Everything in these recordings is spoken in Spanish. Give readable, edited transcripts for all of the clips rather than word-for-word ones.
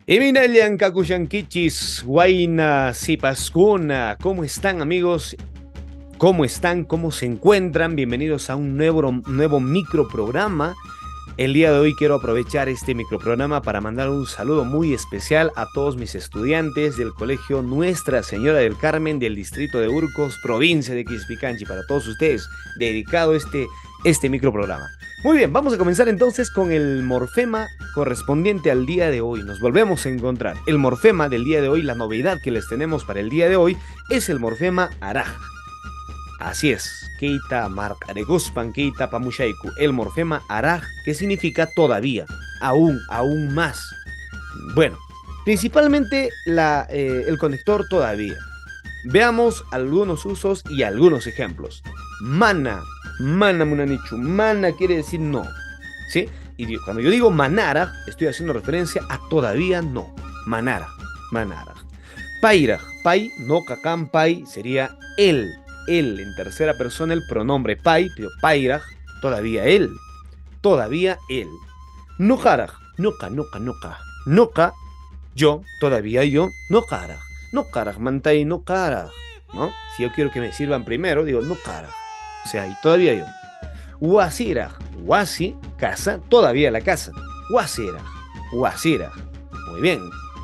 Eminalian Kakushankichis, Huayna, Sipaskuna, ¿cómo están amigos? ¿Cómo están? ¿Cómo se encuentran? Bienvenidos a un nuevo microprograma. El día de hoy quiero aprovechar este microprograma para mandar un saludo muy especial a todos mis estudiantes del Colegio Nuestra Señora del Carmen del Distrito de Urcos, provincia de Quispicanchi. Para todos ustedes, dedicado este microprograma. Muy bien, vamos a comenzar entonces con el morfema correspondiente al día de hoy. Nos volvemos a encontrar. El morfema del día de hoy, la novedad que les tenemos para el día de hoy, es el morfema araj. Así es, Keita Marcareguspan Keita Pamushaiku, el morfema araj, que significa todavía, aún más. Bueno, principalmente el conector todavía. Veamos algunos usos y algunos ejemplos. Mana munanichu, mana quiere decir no, ¿sí? Y cuando yo digo manara, estoy haciendo referencia a todavía no. Manara. Paira, pai, no kakan pai, sería él, en tercera persona, el pronombre pai, pero paira, todavía él. Nojaraj, noca, yo, todavía yo, no caraj, mantai, no caraj, ¿no? Si yo quiero que me sirvan primero, digo no caraj, o sea, y todavía yo. Huasiraj, huasi, casa, todavía la casa. Huasiraj. Muy bien.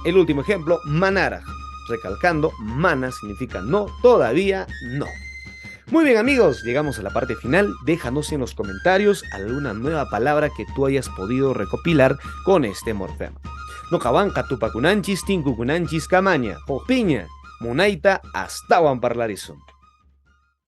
El último ejemplo, manaraj. Recalcando, mana significa no, todavía no. Muy bien amigos, llegamos a la parte final. Déjanos en los comentarios alguna nueva palabra que tú hayas podido recopilar con este morfema. No cabanca tupakunanchis, tinkukunanchis, camaña, piña, munaita, hasta parlarizo.